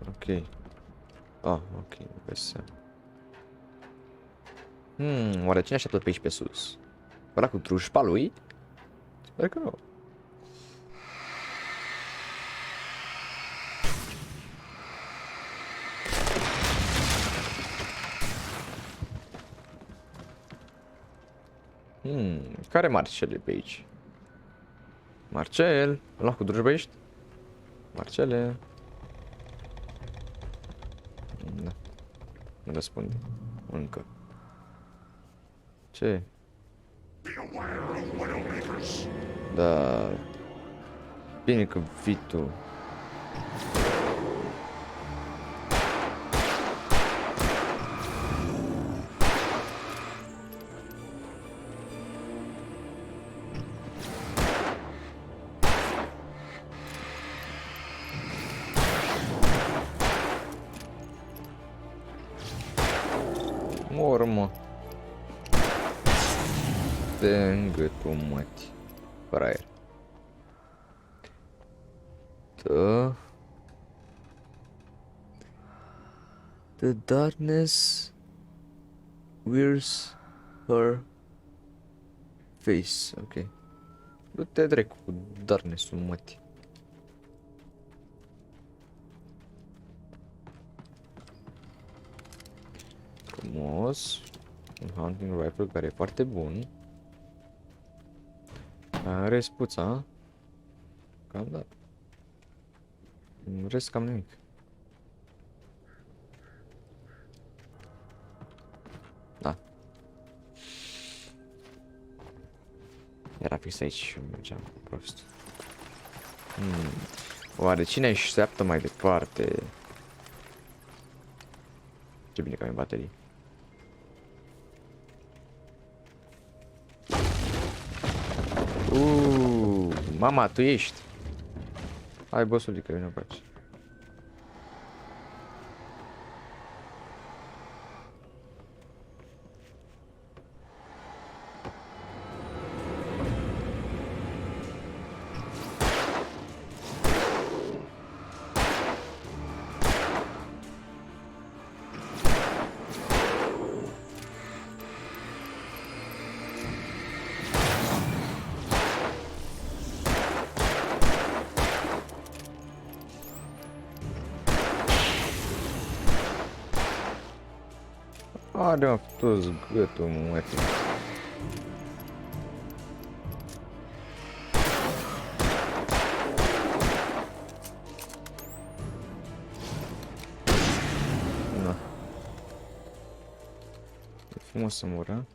Ok. Ok, vezi. Oare cine așteaptă pe aici pe sus? Ăla cu drușpa lui? Sper că nu. Care Marcel e pe aici? Marcel? Ăla cu drujba ești? Marcele? Da. Nu răspunde. Încă. Ce? Da. Bine că vii tu. Mor, mă. De în gâtul mătii. Fără aer. The darkness wears her face. Ok. Du-te drecu cu darkness-ul mătii. Frumos. Un hunting rifle care e foarte bun. Are spuța. Cam da. În rest cam nimic. Da. Era fix aici și mergeam cu prost. Oare cine așteaptă mai departe? Ce bine că avem baterii. Mama, tu ești. Hai, bossulică, vine pe aici. Are toți gâtul, mă. Na. E frumos să mură.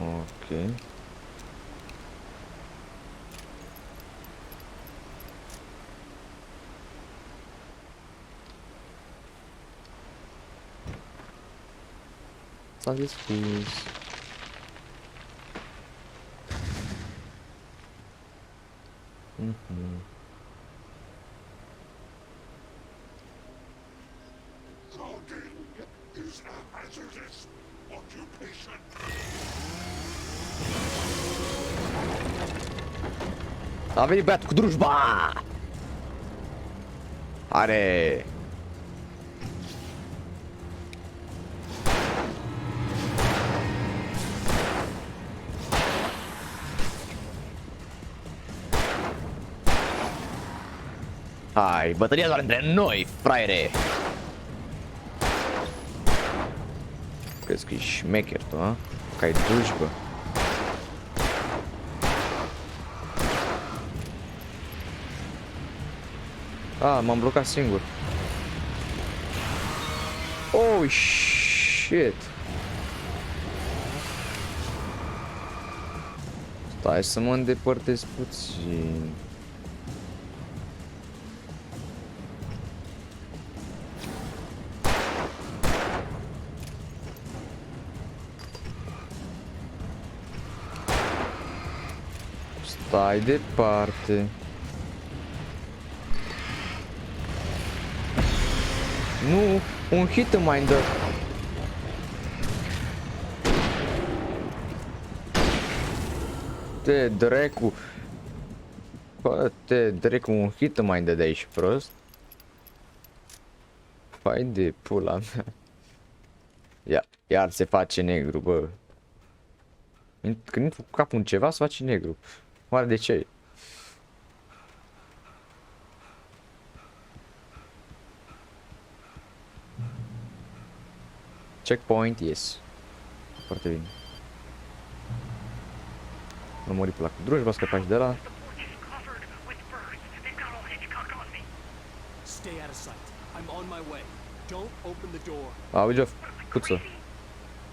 Ok. S-a dispus. Is a hazardous occupation. A venit băiatul cu drujba! Are! Hai, bătălia doar între noi, fraiere! Crezi că e șmecher tu, a? Că ai drujbă. M-am blocat singur. Oh, shit. Stai să mă îndepărtez puțin. Stai departe. Nu, un hit mai dă. Te dracu. Bă, te dracu, un hit mai dă de aici, prost. Hai de pula mea. Iar se face negru, bă. Când intru cu capul în ceva, se face negru. Oare de ce? Checkpoint, yes. Foarte bine. Am murit pe la cu drujba, scăpa și de la. Stay out of sight. I'm on my way. Don't open the door. Auzi, puță.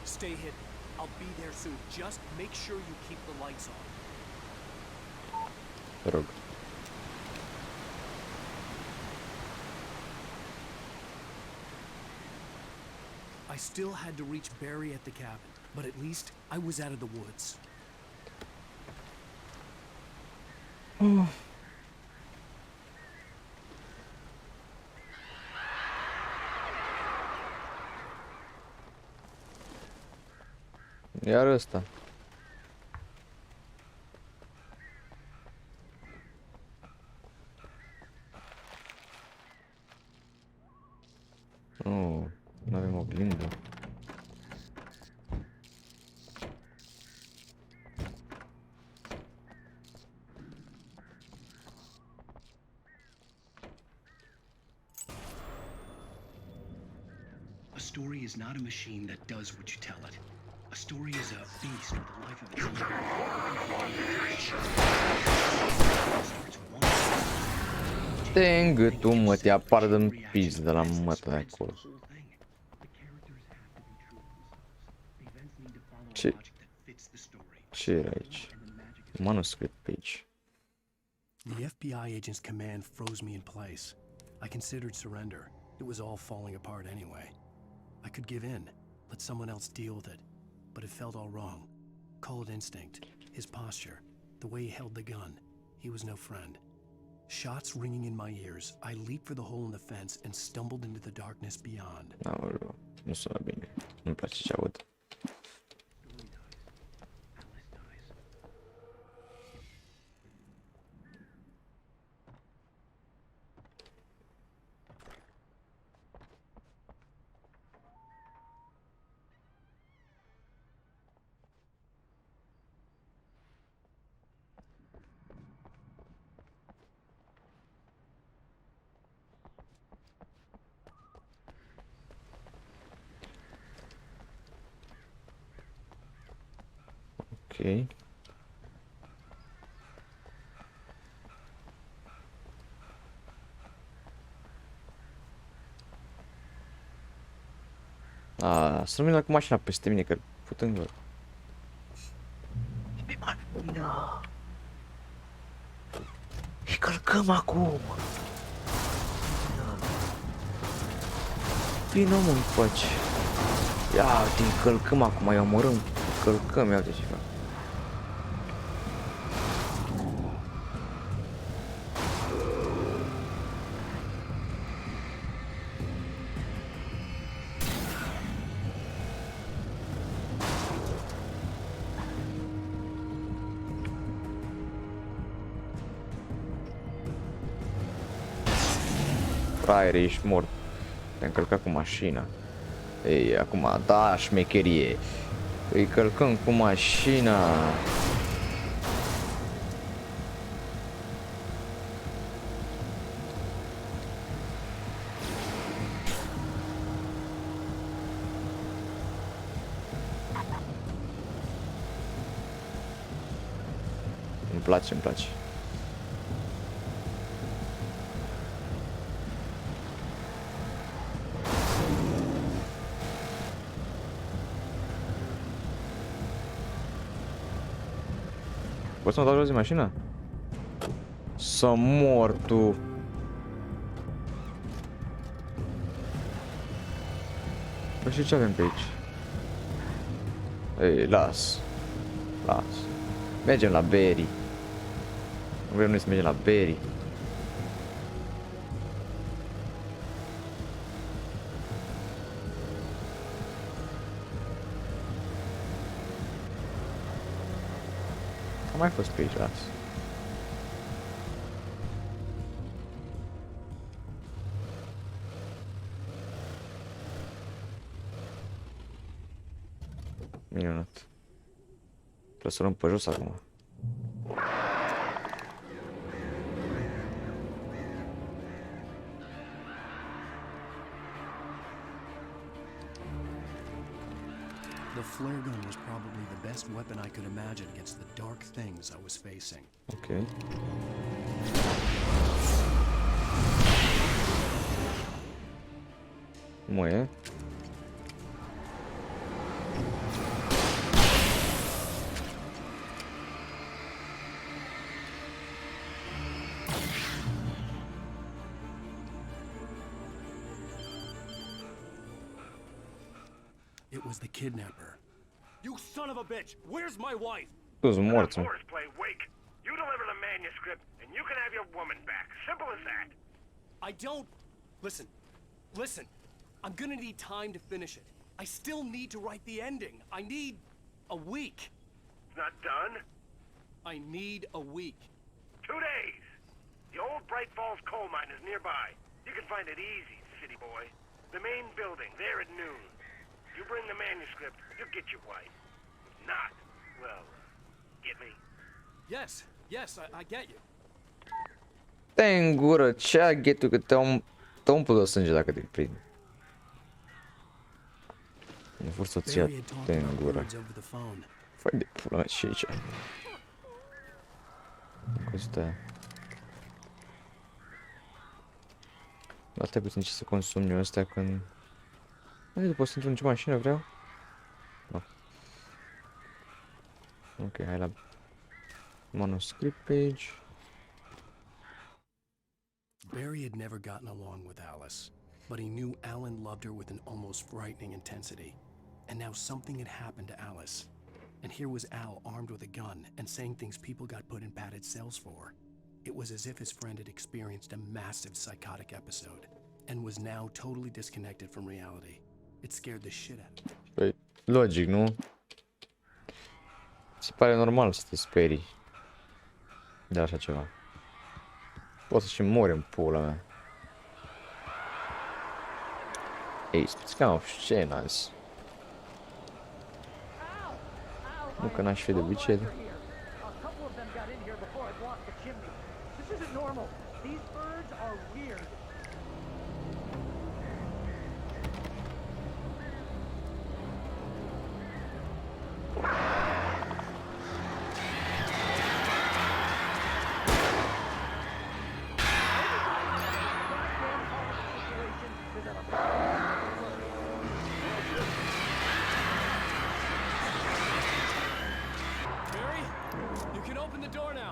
Stay hidden. I'll be there soon. Just make sure you keep the lights on. Te rog. I still had to reach Barry at the cabin, but at least I was out of the woods. Iar ăsta. Oh, nu avem oglindă. A story is not a machine that does what you tell it. A story is a beast with a life of its own. Te în gâtul, mă, te apar de-n pis de la mătă de acolo. Ce era aici? Manuscript page. The FBI agent's command froze me in place. I considered surrender. It was all falling apart anyway. I could give in, let someone else deal with it. But it felt all wrong. Call it instinct. His posture. The way he held the gun. He was no friend. Shots ringing in my ears, I leaped for the hole in the fence and stumbled into the darkness beyond. Nu sună bine. Nu-mi place ce aud. Ok. Să nu vină cu mașina peste mine, că fut în gură. E pe mașină. Și călcăm acum. Vină mă încoace. Ia uite, călcăm acum, îi omorâm. Călcăm, ia uite ce fac. Fraiere, ești mort. Te-am călcat cu mașina. Ei, acum, da, șmecherie. Îi călcăm cu mașina. Îmi place, îmi place. Poți să mă dau jos din mașină? Să mor tu! Păi și ce avem pe aici? Ei, las. Las. Mergem la Berry. Nu vrem noi să mergem la Berry. Am mai fost pe aici, las. Minunat. Trebuie să luăm pe jos acum. The flare gun was probably the best weapon I could imagine against the dark things I was facing. Okay. Moje. It was the kidnapper. You son of a bitch! Where's my wife? Tu-s morți. Play Wake. You deliver the manuscript, and you can have your woman back. Simple as that. I don't... Listen. Listen. I'm gonna need time to finish it. I still need to write the ending. I need a week. It's not done? I need a week. 2 days. The old Bright Falls coal mine is nearby. You can find it easy, city boy. The main building, there at noon. You bring the manuscript, you'll get your wife. If not, well, get me? Yes, I get you. Te în gură, ce aghetul că te umplu de sânge dacă te prind. Ne vor soția te în gură. Fai de pula mea, ce aici? Costă aia. Dar stai puțin ce să consum eu astea când... Nu pot să intru în ce mașină vreau? No. Ok, hai la manuscript page. Barry had never gotten along with Alice, but he knew Alan loved her with an almost frightening intensity. And now something had happened to Alice. And here was Al armed with a gun and saying things people got put in padded cells for. It was as if his friend had experienced a massive psychotic episode and was now totally disconnected from reality. It scared the shit out of him. Păi, logic, nu? Se pare normal să te sperii de așa ceva. Poți să și mori în pula mea. Ei, spune că am obscen azi. Nu că n-aș fi de obicei.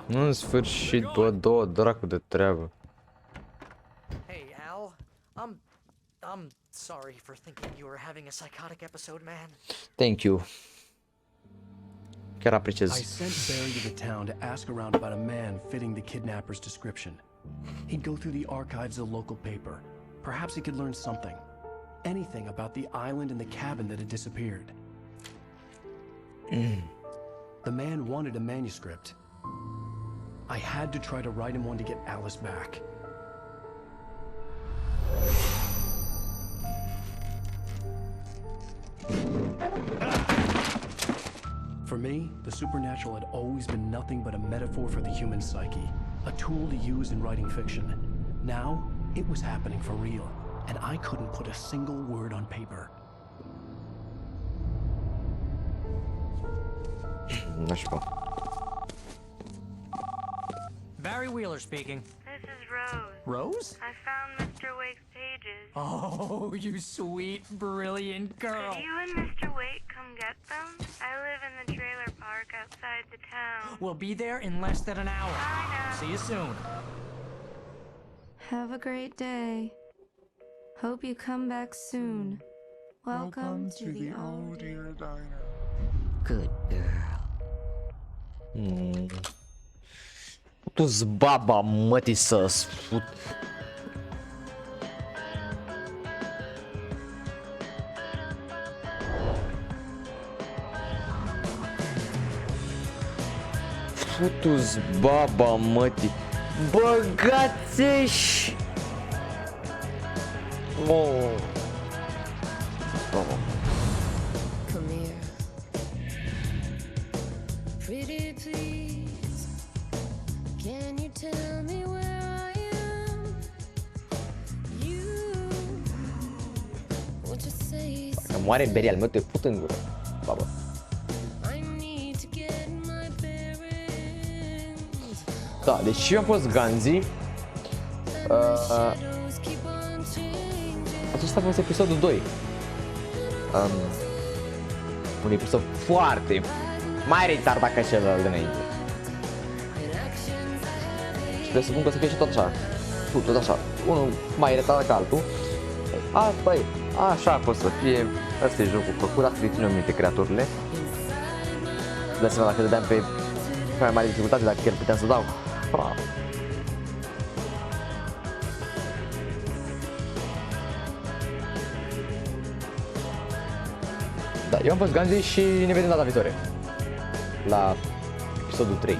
În sfârșit, bă, două dracu de treabă. Hey, Al. I'm sorry for thinking you were having a psychotic episode, man. Thank you. Chiar apreciez. I sent Barry to the town to ask around about a man fitting the kidnapper's description. He'd go through the archives of the local paper. Perhaps he could learn something. Anything about the island and the cabin that had disappeared. The man wanted a manuscript. I had to try to write him one to get Alice back. For me, the supernatural had always been nothing but a metaphor for the human psyche, a tool to use in writing fiction. Now, it was happening for real, and I couldn't put a single word on paper. Barry Wheeler speaking. This is Rose. Rose? I found Mr. Wake's pages. Oh, you sweet, brilliant girl. Could you and Mr. Wake come get them? I live in the trailer park outside the town. We'll be there in less than an hour. Bye now. See you soon. Have a great day. Hope you come back soon. Welcome to the old dear diner. Good girl. Tu-ți baba, mătii să sput. Futu-ți baba, mătii. Băgați-și! Oh. Baba. Come here. Pretty please. Can you tell me where I am? You. What you say? Dacă moare Barry al meu, te put în gură. Baba. I need to get my bearings. Da, deci eu am fost Ganzi. Acesta a fost episodul 2. Un episod foarte mai retardat ca celălalt de înainte. Și trebuie să spun că să fie și tot așa. Tot așa. Unul mai retardat ca altul. Asta e. Așa a fost să fie. Asta e jocul făcut. Asta îi ținem minte creaturile. De asemenea, dacă dădeam pe mai mare dificultate, dacă chiar puteam să dau. Da, eu am fost Ganzi și ne vedem data viitoare la episodul 3.